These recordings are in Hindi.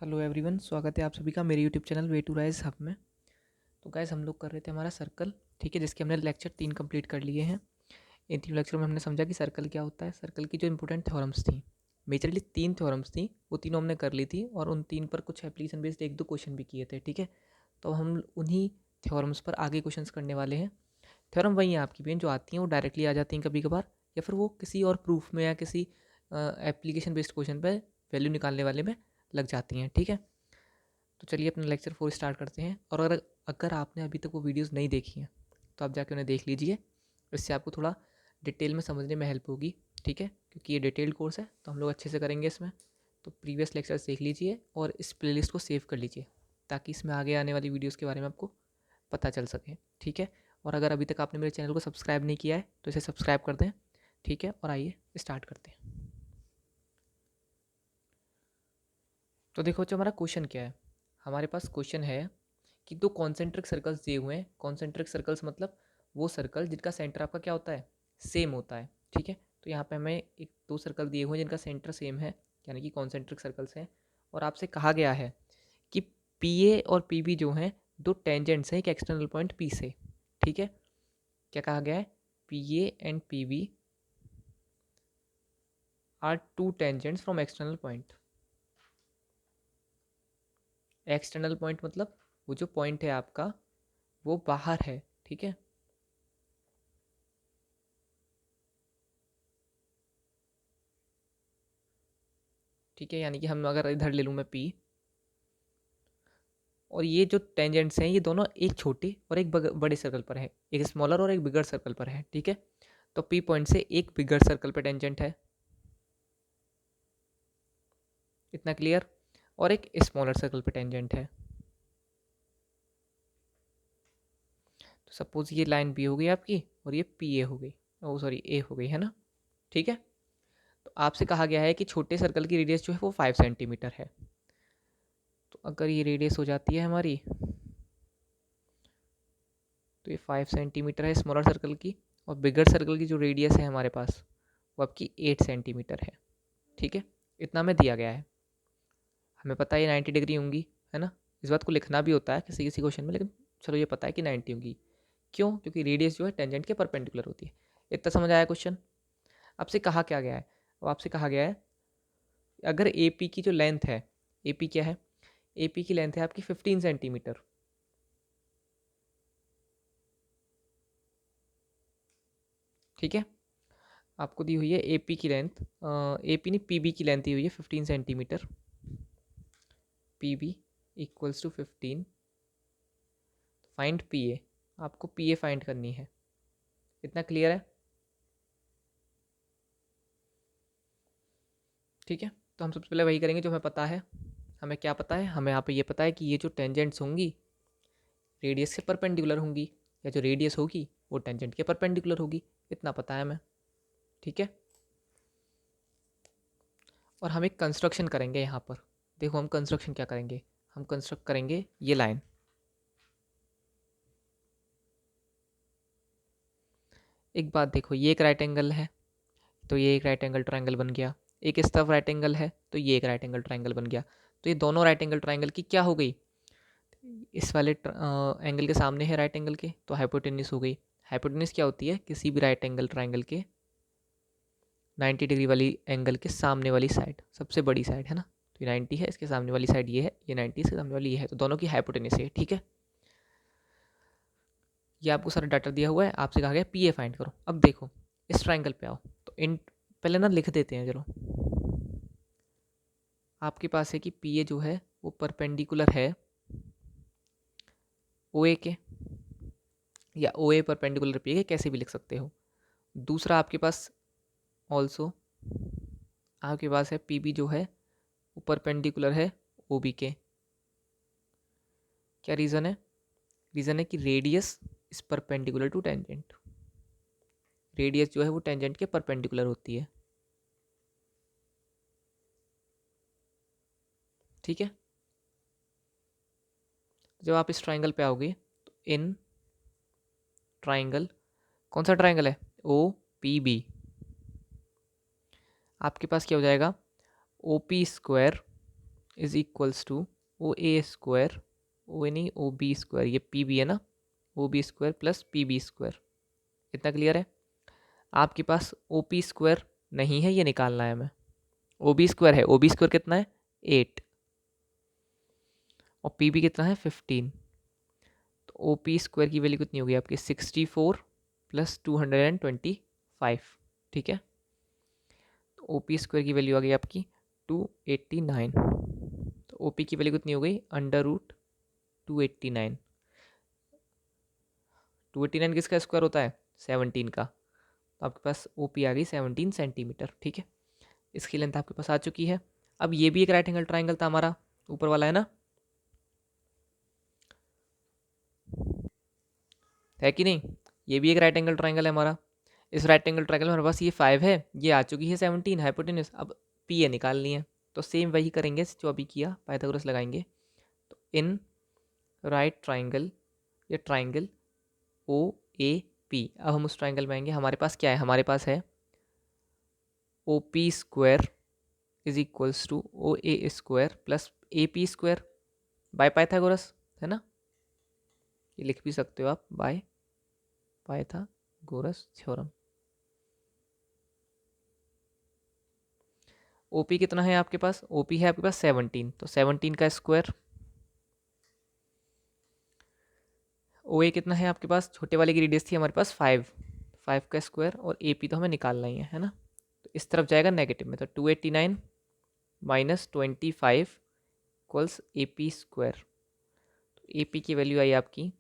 हेलो एवरीवन, स्वागत है आप सभी का मेरे YouTube channel way to rise hub में। तो गाइस हम लोग कर रहे थे हमारा सर्कल, ठीक है, जिसके हमने लेक्चर 3 कंप्लीट कर लिए हैं। इन 3 लेक्चर में हमने समझा कि सर्कल क्या होता है। सर्कल की जो इंपॉर्टेंट थ्योरम्स थी, मेजरली 3 थ्योरम्स थी, वो तीनों हमने कर ली थी और उन 3 पर कुछ एप्लीकेशन बेस्ड 1-2 क्वेश्चन भी किए थे, ठीक है। तो हम उन्हीं थ्योरम्स पर आगे क्वेश्चंस करने वाले हैं। थ्योरम वही है आपकी भी जो आती हैं, वो डायरेक्टली आ जाती हैं कभी कभार, या फिर वो किसी और प्रूफ में या किसी एप्लीकेशन बेस्ड क्वेश्चन पर वैल्यू निकालने वाले में लग जाती हैं, ठीक है। तो चलिए अपना लेक्चर 4 स्टार्ट करते हैं। और अगर अगर आपने अभी तक वो वीडियोस नहीं देखी हैं तो आप जाके उन्हें देख लीजिए। इससे आपको थोड़ा डिटेल में समझने में हेल्प होगी, ठीक है, क्योंकि ये डिटेल्ड कोर्स है तो हम लोग अच्छे से करेंगे इसमें। तो प्रीवियस लेक्चर्स देख लीजिए और इस प्लेलिस्ट को सेव कर लीजिए, ताकि इसमें आगे आने वाली वीडियोज़ के बारे में आपको पता चल सके, ठीक है। और अगर अभी तक आपने मेरे चैनल को सब्सक्राइब नहीं किया है तो इसे सब्सक्राइब कर दें, ठीक है। और आइए स्टार्ट करते हैं। तो देखो जो हमारा क्वेश्चन क्या है, हमारे पास क्वेश्चन है कि दो कॉन्सेंट्रिक सर्कल्स दिए हुए हैं। कॉन्सेंट्रिक सर्कल्स मतलब वो सर्कल जिनका सेंटर आपका क्या होता है, सेम होता है, ठीक है। तो यहाँ पे हमें एक दो सर्कल दिए हुए हैं जिनका सेंटर सेम है, यानी कि कॉन्सेंट्रिक सर्कल्स हैं। और आपसे कहा गया है कि पी ए और पी बी जो हैं दो टेंजेंट्स हैं एक एक्सटर्नल पॉइंट पी से, ठीक है। क्या कहा गया है, P A and P B are two tangents from external point. External point मतलब वो जो पॉइंट है आपका वो बाहर है, ठीक है। ठीक है, यानी कि हम अगर इधर ले लूँ मैं पी, और ये जो टेंजेंट्स हैं ये दोनों एक छोटे और एक बड़े सर्कल पर है, एक स्मॉलर और एक बिगर सर्कल पर है, ठीक है। तो पी पॉइंट से एक बिगर सर्कल पर टेंजेंट है, इतना क्लियर, और एक स्मॉलर सर्कल पर टेंजेंट है। तो सपोज ये लाइन बी हो गई आपकी और ये पी ए हो गई, ओ सॉरी ए हो गई, है ना, ठीक है। तो आपसे कहा गया है कि छोटे सर्कल की रेडियस जो है वो 5 सेंटीमीटर है। तो अगर ये रेडियस हो जाती है हमारी, तो ये 5 सेंटीमीटर है स्मॉलर सर्कल की, और बिगर सर्कल की जो रेडियस है हमारे पास वो आपकी 8 सेंटीमीटर है, ठीक है। इतना में दिया गया है, हमें पता है ये 90 डिग्री होंगी, है ना। इस बात को लिखना भी होता है किसी किसी क्वेश्चन में, लेकिन चलो ये पता है कि 90 होंगी। क्यों? क्योंकि रेडियस जो है टेंजेंट के परपेंडिकुलर होती है। इतना समझ आया क्वेश्चन। आपसे कहा क्या गया है, वो आपसे कहा गया है अगर ए पी की जो लेंथ है, ए पी क्या है, ए पी की लेंथ है आपकी 15 सेंटीमीटर, ठीक है। आपको दी हुई है ए पी की लेंथ, ए पी नहीं पी बी की लेंथ दी हुई है 15 centimetre, P B equals to 15। Find P A, आपको पी ए फाइंड करनी है, इतना क्लियर है, ठीक है। तो हम सबसे पहले वही करेंगे जो हमें पता है। हमें क्या पता है, हमें यहाँ पे ये पता है कि ये जो टेंजेंट्स होंगी रेडियस के परपेंडिकुलर होंगी, या जो रेडियस होगी वो टेंजेंट के परपेंडिकुलर होगी, इतना पता है हमें, ठीक है। और हम एक कंस्ट्रक्शन करेंगे यहाँ पर। देखो हम कंस्ट्रक्शन क्या करेंगे, हम कंस्ट्रक्ट करेंगे ये लाइन। एक बात देखो, ये एक राइट एंगल है तो ये एक राइट एंगल ट्रायंगल बन गया, एक इस तरफ राइट एंगल है तो ये एक राइट एंगल ट्रायंगल बन गया। तो ये दोनों राइट एंगल ट्रायंगल की क्या हो गई, इस वाले एंगल के सामने है राइट एंगल के, तो हाइपोटेन्यूस हो गई। हाइपोटेन्यूस क्या होती है, किसी भी राइट एंगल ट्रायंगल के 90 डिग्री वाली एंगल के सामने वाली साइड, सबसे बड़ी साइड, है ना। तो ये 90 है, इसके सामने वाली साइड ये है, ये 90 इसके सामने वाली ये है, तो दोनों की हाइपोटेन्यूस है, ठीक है। ये आपको सारा डाटा दिया हुआ है, आपसे कहा गया पी ए फाइंड करो। अब देखो इस ट्राइंगल पे आओ, तो इन पहले ना लिख देते हैं, चलो। आपके पास है कि पी ए जो है वो परपेंडिकुलर है ओ ए के, या ओ ए परपेंडिकुलर पी ए के, कैसे भी लिख सकते हो। दूसरा आपके पास ऑल्सो आपके पास है पी बी जो है वो परपेंडिकुलर है ओ बी के। क्या रीज़न है, रीज़न है कि radius is perpendicular to tangent, radius जो है वो टेंजेंट के परपेंडिकुलर होती है, ठीक है। जब आप इस ट्राइंगल पे आओगे तो इन ट्राइंगल, कौन सा ट्राइंगल है, ओ पी बी, आपके पास क्या हो जाएगा, O P square is equals to O A square, O नहीं ओ बी स्क्वायर, ये पी बी है ना, O B square plus P B square. इतना क्लियर है? आपके पास ओ पी स्क्वायर नहीं है, ये निकालना है हमें। ओ बी स्क्वायर है, ओ बी स्क्वायर कितना है 8 और पी बी कितना है 15। तो ओ पी स्क्वायर की वैल्यू कितनी होगी आपकी 64 प्लस 225। ठीक है, तो ओ पी स्क्वायर की वैल्यू आ गई आपकी 289। तो ओ पी की वैल्यू कितनी हो गई √289। 289 किसका स्क्वायर होता है 17 का। तो आपके पास ओ पी आ गई 17 सेंटीमीटर। ठीक है, इसकी लेंथ आपके पास आ चुकी है। अब ये भी एक राइट एंगल ट्राइंगल था हमारा, ऊपर वाला है ना, है कि नहीं? ये भी एक राइट एंगल ट्राइंगल है हमारा। इस राइट एंगल ट्राइंगल में हमारे पास ये 5 है, ये आ चुकी है 17 हाइपोटेन्यूज। अब पी ए निकालनी है, तो सेम वही करेंगे जो अभी किया, पाइथागोरस लगाएंगे। तो इन राइट ट्राइंगल या ट्राइंगल ओ ए पी, अब हम उस ट्राइंगल में आएंगे। हमारे पास क्या है, हमारे पास है O P square is equals to O A square plus A P square by Pythagoras, है ना। ये लिख भी सकते हो आप बाय पाइथागोरस थ्योरम। ओपी कितना है आपके पास, ओपी है आपके पास 17, तो 17 का स्क्वायर। ओ ए कितना है आपके पास, छोटे वाले की रेडियस थी हमारे पास 5 का स्क्वायर, और ए पी तो हमें निकालना ही है ना। तो इस तरफ जाएगा नेगेटिव में, तो 289 minus 25 equals a P square. तो ए पी की वैल्यू आई आपकी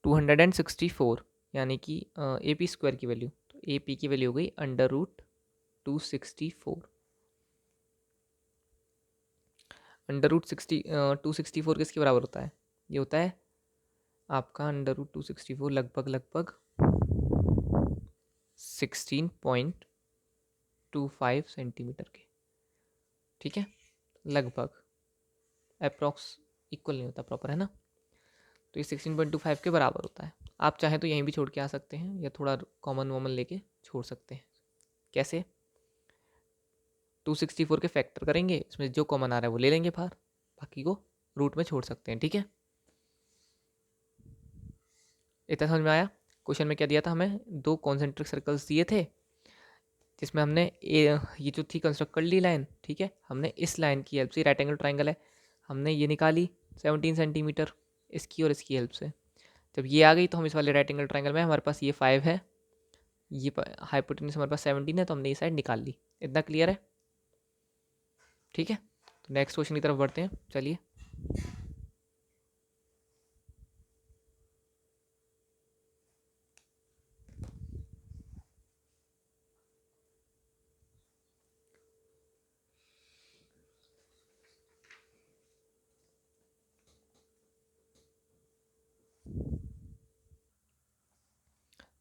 264, यानी कि ए पी स्क्वायर की वैल्यू, तो ए पी की वैल्यू हो गई √264। √264 किसके बराबर होता है, ये होता है आपका √264 लगभग 16.25 सेंटीमीटर के। ठीक है, लगभग, अप्रॉक्स इक्वल नहीं होता प्रॉपर, है ना। तो ये 16.25 के बराबर होता है। आप चाहें तो यहीं भी छोड़ के आ सकते हैं, या थोड़ा कॉमन वॉमन लेके छोड़ सकते हैं। कैसे, 264 के फैक्टर करेंगे, इसमें जो कॉमन आ रहा है वो ले लेंगे बाहर, बाकी को रूट में छोड़ सकते हैं। ठीक है, इतना समझ में आया। क्वेश्चन में क्या दिया था हमें, दो कॉन्सेंट्रिक सर्कल्स दिए थे, जिसमें हमने ये जो थी कंस्ट्रक्ट कर ली लाइन। ठीक है, हमने इस लाइन की हेल्प से, राइट एंगल ट्राइंगल है, हमने ये निकाली 17 सेंटीमीटर इसकी और इसकी हेल्प से। जब ये आ गई तो हम इस वाले राइट एंगल ट्राइंगल में, हमारे पास ये 5 है, ये हाइपोटेन्यूज हमारे पास 17 है, तो हमने ये साइड निकाल ली। इतना क्लियर है? ठीक है, तो नेक्स्ट क्वेश्चन की तरफ बढ़ते हैं, चलिए।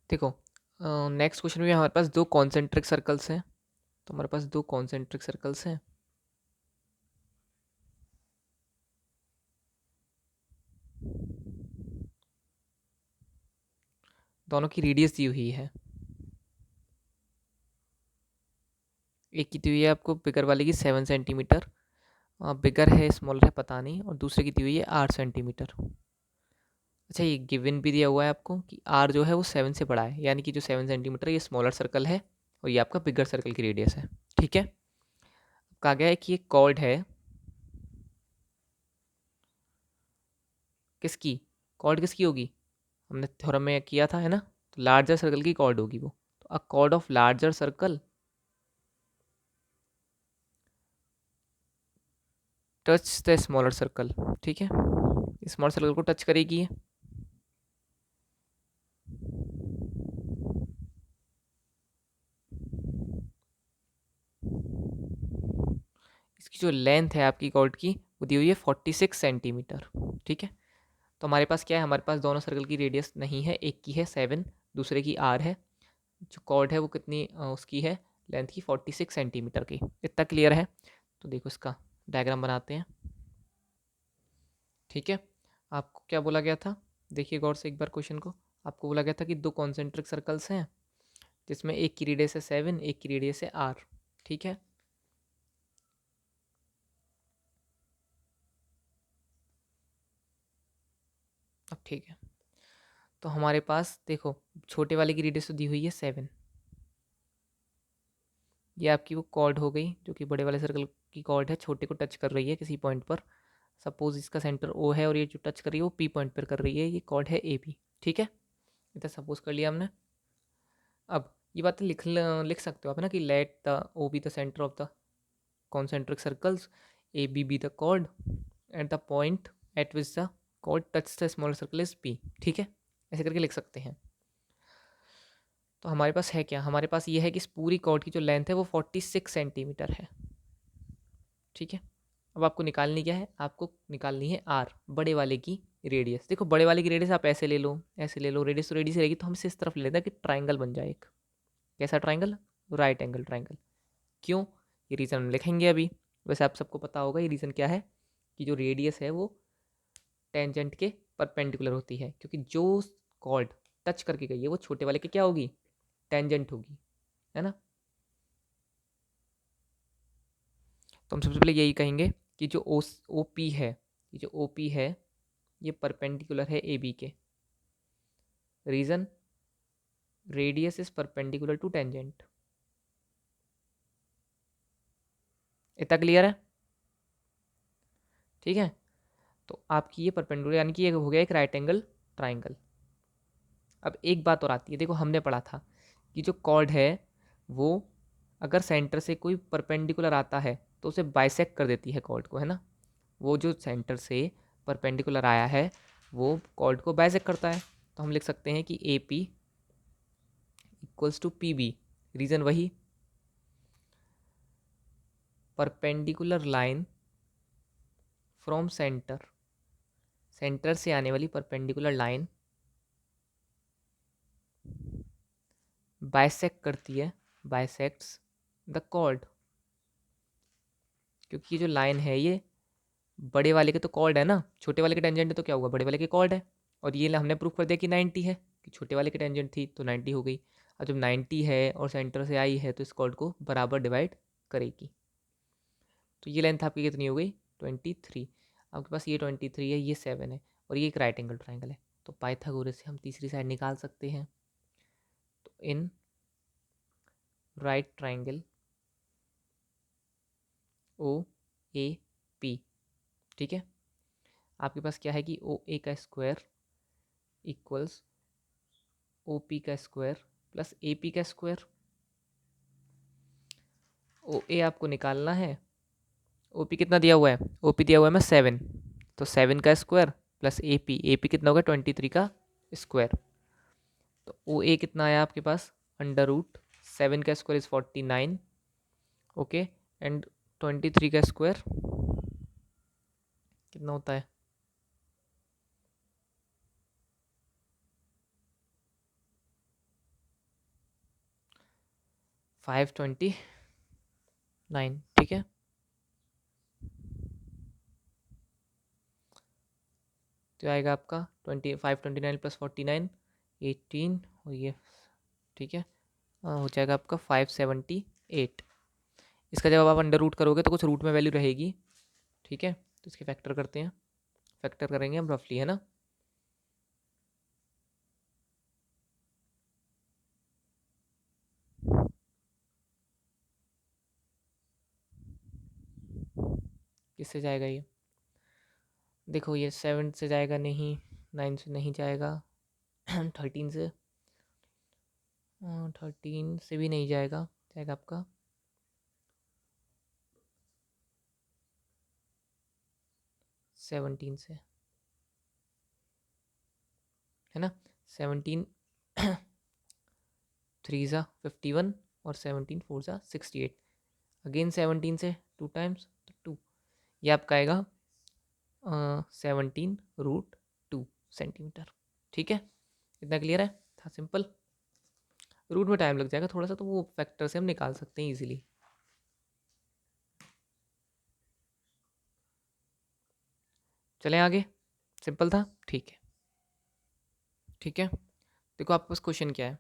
देखो, नेक्स्ट क्वेश्चन में हमारे पास दो कॉन्सेंट्रिक सर्कल्स हैं, तो हमारे पास दो कॉन्सेंट्रिक सर्कल्स हैं। दोनों की रेडियस दी हुई है, एक की दी हुई है आपको बिगर वाले की 7 सेंटीमीटर, बिगर है स्मॉलर है पता नहीं, और दूसरे की दी हुई है 8 सेंटीमीटर। अच्छा, ये गिवन भी दिया हुआ है आपको कि आर जो है वो 7 से बड़ा है, यानी कि जो 7 सेंटीमीटर ये स्मॉलर सर्कल है, और ये आपका बिगर सर्कल की रेडियस है। ठीक है, कहा गया है कि ये कॉर्ड है किसकी, कॉर्ड किसकी होगी, हमने थ्योरम में किया था, है ना। तो लार्जर सर्कल की कॉर्ड होगी वो। तो अ cord of larger circle touch the smaller circle. ठीक है, स्मॉलर सर्कल को टच करेगी ये। इसकी जो लेंथ है आपकी कॉर्ड की वो दी हुई है 46 सेंटीमीटर। ठीक है, तो हमारे पास क्या है, हमारे पास दोनों सर्कल की रेडियस नहीं है, एक की है 7, दूसरे की आर है। जो कॉर्ड है वो कितनी उसकी है लेंथ की 46 सेंटीमीटर की। इतना क्लियर है? तो देखो इसका डायग्राम बनाते हैं। ठीक है, आपको क्या बोला गया था, देखिए गौर से एक बार क्वेश्चन को। आपको बोला गया था कि दो कॉन्सेंट्रिक सर्कल्स हैं, जिसमें एक की रेडियस है 7, एक की रेडियस है आर। ठीक है, ठीक है, तो हमारे पास देखो छोटे वाले की रेडियस तो दी हुई है 7, ये आपकी वो कॉर्ड हो गई जो कि बड़े वाले सर्कल की कॉर्ड है, छोटे को टच कर रही है किसी पॉइंट पर। सपोज इसका सेंटर ओ है और ये जो टच कर रही है वो पी पॉइंट पर कर रही है, ये कॉर्ड है ए बी। ठीक है, इतना सपोज कर लिया हमने। अब ये बात लिख सकते हो आप ना कि let the O be the centre of the concentric circles, A B be the chord at the point at which the chord touches the smaller circle is P। ठीक है, ऐसे करके लिख सकते हैं। तो हमारे पास है क्या, हमारे पास ये है कि इस पूरी कॉर्ड की जो लेंथ है वो 46 सेंटीमीटर है। ठीक है, अब आपको निकालनी क्या है, आपको निकालनी है आर, बड़े वाले की रेडियस। देखो बड़े वाले की रेडियस आप ऐसे ले लो, ऐसे ले लो, रेडियस तो रेडियस रहेगी, तो हम इसे इस तरफ ले लेते हैं कि ट्राइंगल बन जाए एक। कैसा ट्राइंगल, राइट एंगल ट्राइंगल। क्यों, ये रीज़न हम लिखेंगे अभी। वैसे आप सबको पता होगा ये रीज़न क्या है, कि जो रेडियस है वो टेंजेंट के परपेंडिकुलर होती है, क्योंकि जो कॉर्ड टच करके गई है वो छोटे वाले की क्या होगी, टेंजेंट होगी, है ना। तो हम सबसे पहले यही कहेंगे कि जो ओ पी है, ये जो ओ पी है ये परपेंडिकुलर है ए बी के। Reason, radius is perpendicular to tangent. इतना क्लियर है, ठीक है। तो आपकी ये परपेंडिकुलर यानी कि ये हो गया एक राइट एंगल ट्राइंगल। अब एक बात और आती है, देखो हमने पढ़ा था कि जो कॉर्ड है वो अगर सेंटर से कोई परपेंडिकुलर आता है तो उसे बाइसेक्ट कर देती है कॉर्ड को, है ना। वो जो सेंटर से परपेंडिकुलर आया है वो कॉर्ड को बाइसेक्ट करता है। तो हम लिख सकते हैं कि A P equals to P B. Reason वही, perpendicular line from centre, centre से आने वाली परपेंडिकुलर लाइन बाइसेक्ट करती है, बाइसेक्ट्स द कॉर्ड। क्योंकि ये जो लाइन है ये बड़े वाले के तो कॉर्ड है ना, छोटे वाले के टेंजेंट है तो क्या हुआ, बड़े वाले के कॉर्ड है। और ये हमने प्रूफ कर दिया कि 90 है, कि छोटे वाले के टेंजेंट थी तो 90 हो गई। अब जब 90 है और सेंटर से आई है तो इस कॉर्ड को बराबर डिवाइड करेगी। तो ये लेंथ आपकी कितनी हो गई, 23। आपके पास ये 23 है, ये 7 है और ये एक राइट एंगल ट्राइंगल है। तो पाइथागोरस से हम तीसरी साइड निकाल सकते हैं। तो in right triangle O A P, ठीक है, आपके पास क्या है कि ओ ए का स्क्वायर इक्वल्स ओ पी का स्क्वायर प्लस ए पी का स्क्वायर। ओ ए आपको निकालना है, ओ पी कितना दिया हुआ है, ओ पी दिया हुआ है मैं 7, तो 7 का स्क्वायर प्लस ए पी कितना होगा 23 का स्क्वायर। तो ओ ए कितना आया आपके पास, अंडर रूट 7 का स्क्वायर इज 49, ओके, एंड 23 का स्क्वायर कितना होता है, 529, ठीक है। तो आएगा आपका 529 प्लस 49 18, और ये ठीक है, हो जाएगा आपका 578। इसका जब आप अंडर रूट करोगे तो कुछ रूट में वैल्यू रहेगी, ठीक है। तो इसके फैक्टर करते हैं, फैक्टर करेंगे हम रफली, है ना। किससे जाएगा ये, देखो ये 7 से जाएगा नहीं, 9 से नहीं जाएगा 13 से, 13 से भी नहीं जाएगा, जाएगा आपका 17 से, है ना। 17 3 ज़ा 51 और 17 4 ज़ा 68, अगेन 17 से 2 टाइम्स तो 2, ये आपका आएगा 17√2 सेंटीमीटर, ठीक है। इतना क्लियर है, था सिंपल। रूट में टाइम लग जाएगा थोड़ा सा, तो वो फैक्टर से हम निकाल सकते हैं इजीली। चलें आगे, सिंपल था, ठीक है, ठीक है। देखो आपके पास क्वेश्चन क्या है,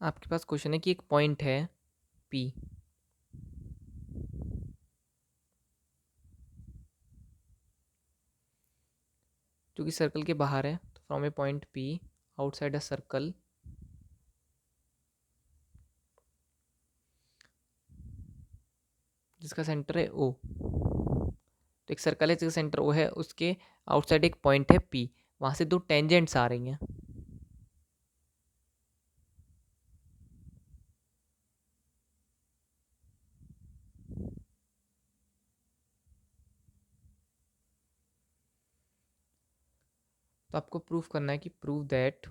आपके पास क्वेश्चन है कि एक पॉइंट है पी, जो कि सर्कल के बाहर है, तो from A point P outside a circle जिसका सेंटर है ओ। तो एक सर्कल है जिसका सेंटर ओ है, उसके आउटसाइड एक पॉइंट है पी, वहाँ से दो टेंजेंट्स आ रही हैं। तो आपको प्रूफ करना है कि प्रूव दैट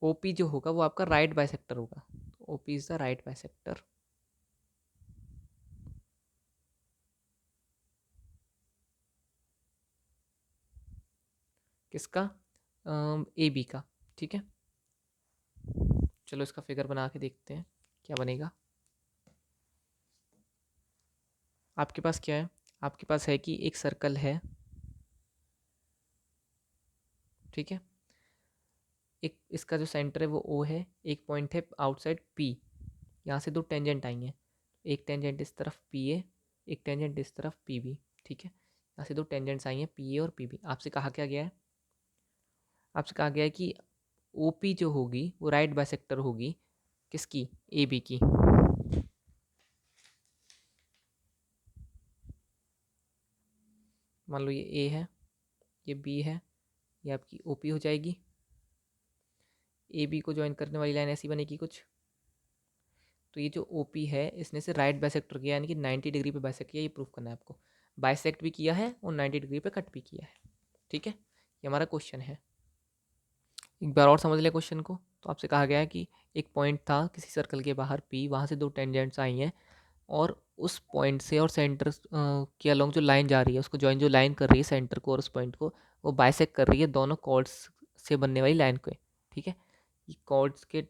ओपी जो होगा वो आपका राइट बाइसेक्टर होगा। OP is the right bisector किसका? ए बी का। ठीक है, चलो इसका फिगर बना के देखते हैं क्या बनेगा। आपके पास क्या है? आपके पास है कि एक सर्कल है, ठीक है, एक इसका जो सेंटर है वो ओ है, एक पॉइंट है आउटसाइड पी, यहाँ से दो टेंजेंट आई हैं, एक टेंजेंट इस तरफ पी ए, एक टेंजेंट इस तरफ पी बी। ठीक है, यहाँ से दो टेंजेंट्स आई हैं पी ए और पी बी। आपसे कहा क्या गया है? आपसे कहा गया है कि ओ पी जो होगी वो राइट बाइसेक्टर होगी किसकी? ए बी की। मान लो ये ए है, ये बी है, ये आपकी ओ पी हो जाएगी। ए बी को ज्वाइन करने वाली लाइन ऐसी बनेगी कुछ। तो ये जो ओ पी है इसने से राइट बाइसेक्टर किया, यानी कि 90 डिग्री पे बाइसेक्ट किया, ये प्रूफ करना है आपको। बाइसेक्ट भी किया है और 90 डिग्री पे कट भी किया है। ठीक है, ये हमारा क्वेश्चन है। एक बार और समझ लें क्वेश्चन को। तो आपसे कहा गया है कि एक पॉइंट था किसी सर्कल के बाहर पी, वहाँ से दो टेंजेंट्स आई हैं और उस पॉइंट से और सेंटर के अलोंग जो लाइन जा रही है उसको ज्वाइन, जो लाइन कर रही है सेंटर को और उस पॉइंट को, वो बाइसेक्ट कर रही है दोनों कॉर्ड्स से बनने वाली लाइन को। ठीक है, ये कॉर्ड्स के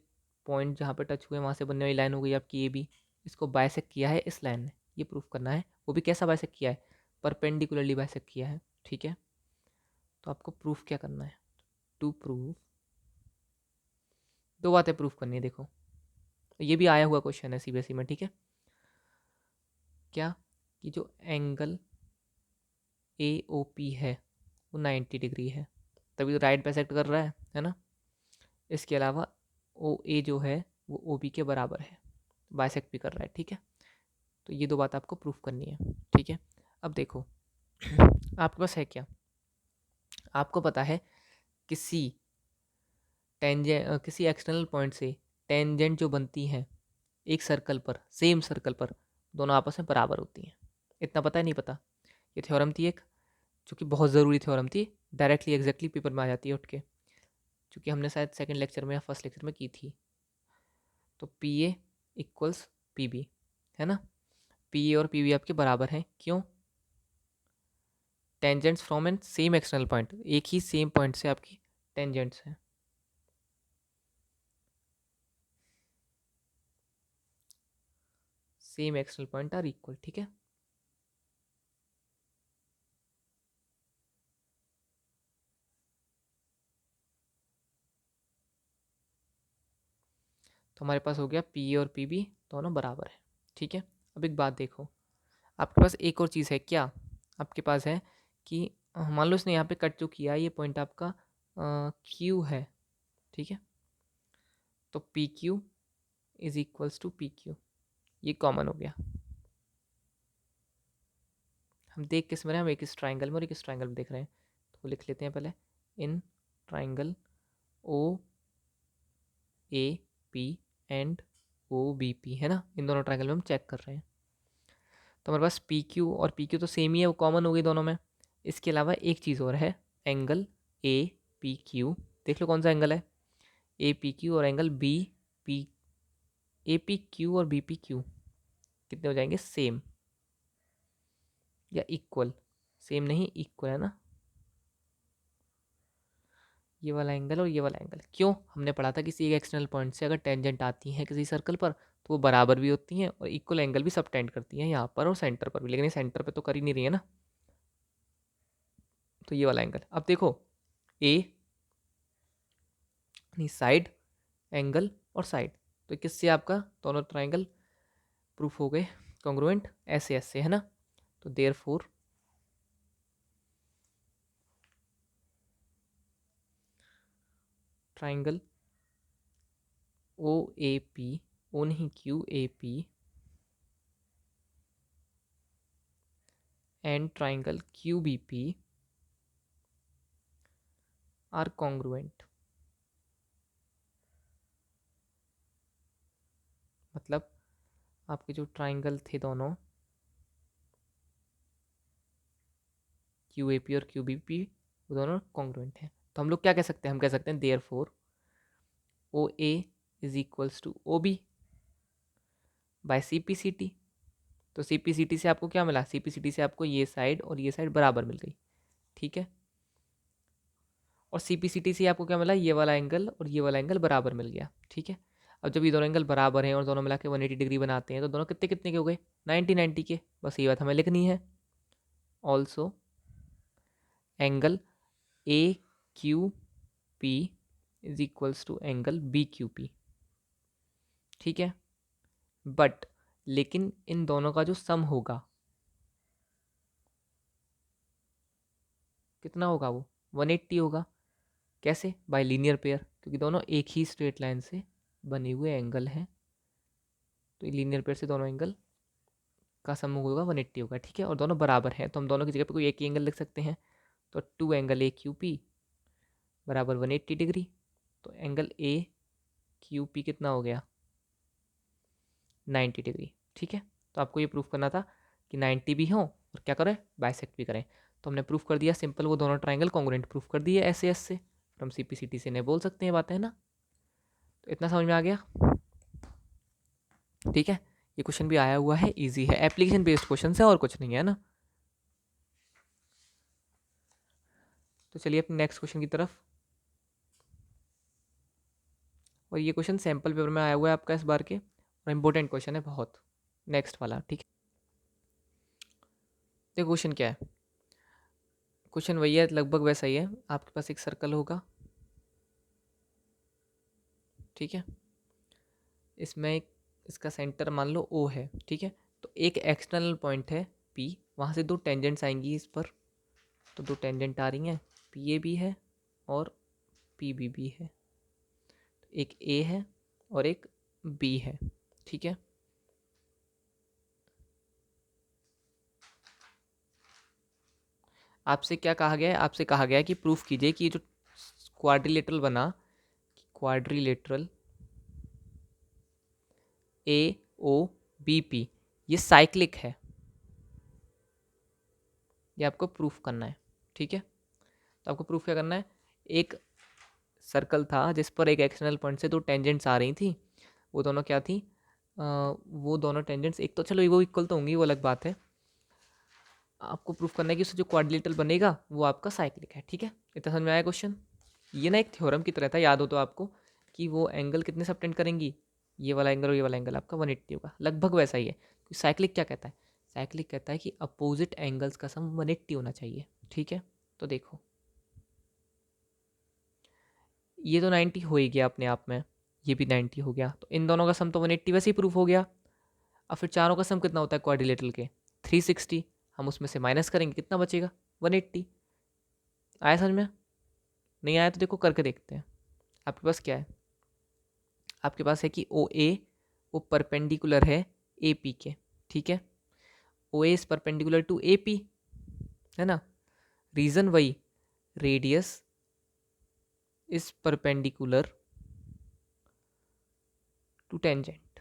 पॉइंट जहाँ पे टच हुए वहाँ से बनने वाली लाइन हो गई आपकी ए बी, इसको बाइसेक्ट किया है इस लाइन ने, ये प्रूफ करना है। वो भी कैसा बाइसेक्ट किया है? परपेंडिकुलरली बाइसेक्ट किया है। ठीक है, तो आपको प्रूफ क्या करना है? टू प्रूव, दो बातें प्रूफ करनी है। देखो ये भी आया हुआ क्वेश्चन है सीबीएसई में। ठीक है, क्या? कि जो एंगल ए ओ पी है वो 90 डिग्री है, तभी तो राइट बाइसेक्ट कर रहा है ना। इसके अलावा ओ ए जो है वो ओ बी के बराबर है, बाइसेक्ट भी कर रहा है। ठीक है, तो ये दो बात आपको प्रूफ करनी है। ठीक है, अब देखो आपके पास है क्या? आपको पता है किसी किसी एक्सटर्नल पॉइंट से टेंजेंट जो बनती हैं एक सर्कल पर, सेम सर्कल पर, दोनों आपस में बराबर होती हैं। इतना पता है? नहीं पता? ये थ्योरम थी एक, जो कि बहुत ज़रूरी थ्योरम थी, डायरेक्टली एग्जैक्टली पेपर में आ जाती है उठ के, क्योंकि हमने शायद सेकंड लेक्चर में या फर्स्ट लेक्चर में की थी। तो P A equals P B, है ना। पी ए और पी बी आपके बराबर हैं, क्यों? Tangents from an same external point, एक ही सेम पॉइंट से आपकी टेंजेंट्स हैं। Same external point are equal. ठीक है, तो हमारे पास हो गया पी ए और पी बी दोनों बराबर है। ठीक है, अब एक बात देखो, आपके पास एक और चीज़ है क्या? आपके पास है कि मान लो इसने यहाँ पे कट जो किया, ये पॉइंट आपका क्यू है। ठीक है, तो P Q is equals to P Q, ये कॉमन हो गया। हम देख किस में रहे हैं? हम एक इस ट्राइंगल में और एक इस ट्राइंगल में देख रहे हैं, तो लिख लेते हैं पहले in triangle O A P and O B P, है ना। इन दोनों ट्राइंगल में हम चेक कर रहे हैं, तो हमारे पास पी क्यू और पी क्यू तो सेम ही है, वो कॉमन हो गई दोनों में। इसके अलावा एक चीज़ और है, एंगल ए पी क्यू, देख लो कौन सा एंगल है, ए पी क्यू, और angle B P, A P Q और बी पी क्यू कितने हो जाएंगे? सेम या इक्वल? सेम नहीं, इक्वल है ना। ये वाला एंगल और ये वाला एंगल, क्यों? हमने पढ़ा था किसी एक एक्सटर्नल पॉइंट से अगर टेंजेंट आती हैं किसी सर्कल पर तो वो बराबर भी होती हैं और इक्वल एंगल भी सबटेंड करती हैं, यहाँ पर और सेंटर पर भी, लेकिन ये सेंटर पर तो कर ही नहीं रही है ना। तो ये वाला एंगल, अब देखो ए साइड, एंगल और साइड, तो किससे आपका दोनों ट्राइंगल प्रूफ हो गए कॉन्ग्रुएंट, ऐसे ऐसे, है ना। तो therefore triangle O A P, O नहीं Q A P and triangle Q B P are congruent. मतलब आपके जो ट्राइंगल थे दोनों क्यू ए पी और क्यू बी पी, वो दोनों कॉन्ग्रुएंट हैं। तो हम लोग क्या कह सकते हैं, हम कह सकते हैं therefore O A is equals to O B by C P C T. तो सी पी सी टी से आपको क्या मिला, सी पी सी टी से आपको ये साइड और ये साइड बराबर मिल गई, ठीक है। और सी पी सी टी से आपको क्या मिला, ये वाला एंगल और ये वाला एंगल बराबर मिल गया, ठीक है। अब जब ये दोनों एंगल बराबर हैं और दोनों मिला के 180 डिग्री बनाते हैं, तो दोनों कितने कितने के हो गए, 90 90 के। बस ये बात हमें लिखनी है। Also angle A Q P is equals to angle B Q P, ठीक है। बट लेकिन इन दोनों का जो सम होगा कितना होगा, वो 180 होगा। कैसे, बाय लीनियर पेयर, क्योंकि दोनों एक ही स्ट्रेट लाइन से बने हुए एंगल हैं। तो लीनियर पेयर से दोनों एंगल का सम होगा 180 होगा, ठीक है। और दोनों बराबर हैं, तो हम दोनों की जगह पे कोई एक ही एंगल लिख सकते हैं। तो 2 एंगल ए क्यू पी बराबर 180 डिग्री। तो एंगल ए क्यू पी कितना हो गया, 90 डिग्री, ठीक है। तो आपको ये प्रूफ करना था कि 90 भी हो और क्या करें, बाइसेक्ट भी करें। तो हमने प्रूफ कर दिया सिंपल, वो दोनों ट्राइंगल कॉन्ग्रुएंट प्रूफ कर दिए ऐसे ऐसे from C P C T से नहीं बोल सकते हैं बातें, है ना। तो इतना समझ में आ गया, ठीक है। ये क्वेश्चन भी आया हुआ है, इजी है, एप्लीकेशन बेस्ड क्वेश्चन है और कुछ नहीं है ना। तो चलिए अपने नेक्स्ट क्वेश्चन की तरफ। और ये क्वेश्चन सैम्पल पेपर में आया हुआ है आपका इस बार के, और इम्पोर्टेंट क्वेश्चन है बहुत, नेक्स्ट वाला, ठीक है। देखो क्वेश्चन क्या है, क्वेश्चन वही है, लगभग वैसा ही है। आपके पास एक सर्कल होगा, ठीक है। इसमें एक, इसका सेंटर मान लो ओ है, ठीक है। तो एक एक्सटर्नल पॉइंट है पी, वहाँ से दो टेंजेंट्स आएंगी इस पर। तो दो टेंजेंट आ रही हैं, पी ए भी है और पी बी भी है। एक ए है और एक बी है, ठीक है। आपसे क्या कहा गया है, आपसे कहा गया है कि प्रूफ कीजिए कि ये जो क्वाड्रिलेटरल बना, quadrilateral A O B P, ये साइक्लिक है। ये आपको प्रूफ करना है, ठीक है। तो आपको प्रूफ क्या करना है, एक सर्कल था जिस पर एक एक्सटर्नल पॉइंट से दो टेंजेंट्स आ रही थी। वो दोनों क्या थी, वो दोनों टेंजेंट्स, एक तो चलो वो इक्वल तो होंगी, वो अलग बात है। आपको प्रूफ करना है कि उससे जो क्वाड्रिलेटरल बनेगा वो आपका साइक्लिक है, ठीक है। इतना समझ में आया क्वेश्चन। ये ना एक थ्योरम की तरह था, याद हो तो आपको, कि वो एंगल कितने सबटेंड करेंगी, ये वाला एंगल और ये वाला एंगल आपका 180 होगा, लगभग वैसा ही है। साइक्लिक क्या कहता है, साइक्लिक कहता है कि अपोजिट एंगल्स का सम 180 होना चाहिए, ठीक है। तो देखो ये तो 90 हो ही गया अपने आप में, ये भी 90 हो गया, तो इन दोनों का सम तो 180 वैसे ही प्रूफ हो गया। अब फिर चारों का सम कितना होता है क्वाड्रिलेटरल के, 360। हम उसमें से माइनस करेंगे, कितना बचेगा, 180। आया समझ में, नहीं आया तो देखो करके देखते हैं। आपके पास क्या है, आपके पास है कि ओ ए वो परपेंडिकुलर है ए पी के, ठीक है। O A is perpendicular to A P, है ना। रीजन वही, radius is perpendicular to tangent,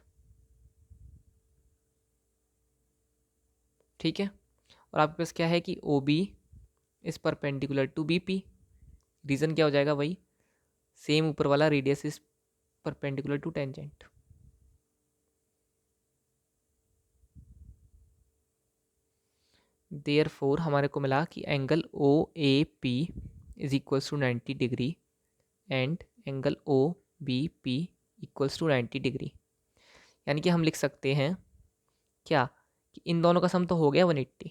ठीक है। और आपके पास क्या है कि O B is perpendicular to B P, reason क्या हो जाएगा, वही सेम ऊपर वाला, radius is perpendicular to tangent. Therefore हमारे को मिला कि angle O A P is equals to 90 degree and angle O B P equals to 90 degree. यानी कि हम लिख सकते हैं क्या, कि इन दोनों का सम तो हो गया 180,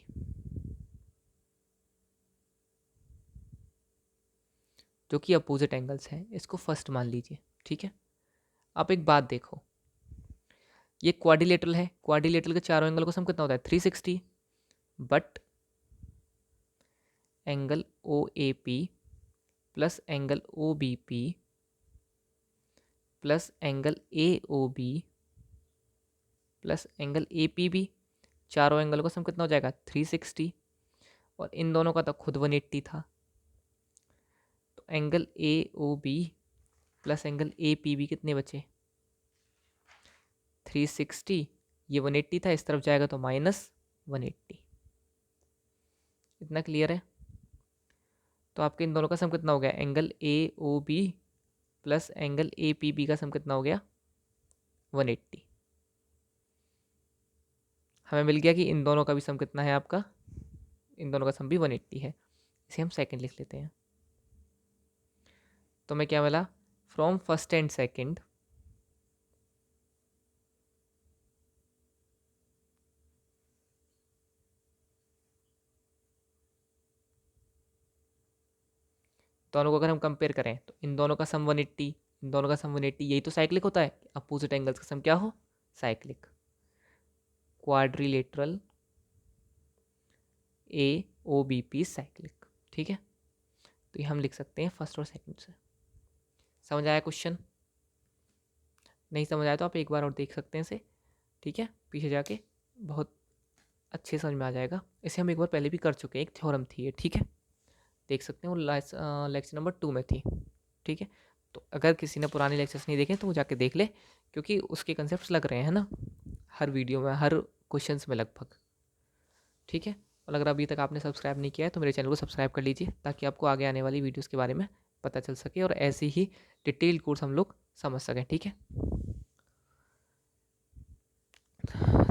जो कि अपोजिट एंगल्स हैं, इसको फर्स्ट मान लीजिए, ठीक है। आप एक बात देखो, ये क्वाड्रिलेटरल है, क्वाड्रिलेटरल के चारों एंगल का सम कितना होता है, 360। But angle O A P plus angle O B P plus angle A O B plus angle A P B, चारों एंगल का सम कितना हो जाएगा 360, और इन दोनों का तो खुद 180 था। तो angle A O B plus angle A P B कितने बचे 360, ये 180 था, इस तरफ जाएगा तो -180। इतना क्लियर है? तो आपके इन दोनों का सम कितना हो गया, angle A O B plus angle A P B का सम कितना हो गया 180। हमें मिल गया कि इन दोनों का भी सम कितना है आपका, इन दोनों का सम भी 180 है। इसे हम सेकंड लिख लेते हैं। तो मैं क्या मिला, फ्रॉम फर्स्ट एंड सेकंड दोनों को अगर हम कंपेयर करें तो इन दोनों का सम 180, इन दोनों का सम 180, यही तो साइक्लिक होता है, अपोजिट एंगल्स का सम क्या हो, cyclic. Quadrilateral A O B P cyclic, ठीक है। तो ये हम लिख सकते हैं फर्स्ट और सेकंड से। समझ आया क्वेश्चन? नहीं समझ आया तो आप एक बार और देख सकते हैं इसे, ठीक है, पीछे जाके, बहुत अच्छे समझ में आ जाएगा। इसे हम एक बार पहले भी कर चुके हैं, एक थ्योरम थी ये, ठीक है, देख सकते हैं, वो लेक्चर नंबर 2 में थी, ठीक है। तो अगर किसी ने पुराने लेक्चर्स नहीं देखे तो वो जाके देख ले, क्योंकि उसके कंसेप्ट लग रहे हैं ना हर वीडियो में, हर क्वेश्चंस में लगभग, ठीक है। और अगर अभी तक आपने सब्सक्राइब नहीं किया है तो मेरे चैनल को सब्सक्राइब कर लीजिए, ताकि आपको आगे आने वाली वीडियोज़ के बारे में पता चल सके और ऐसे ही डिटेल कोर्स हम लोग समझ सकें, ठीक है।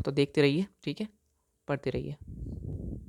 तो देखते रहिए, ठीक है, पढ़ते रहिए।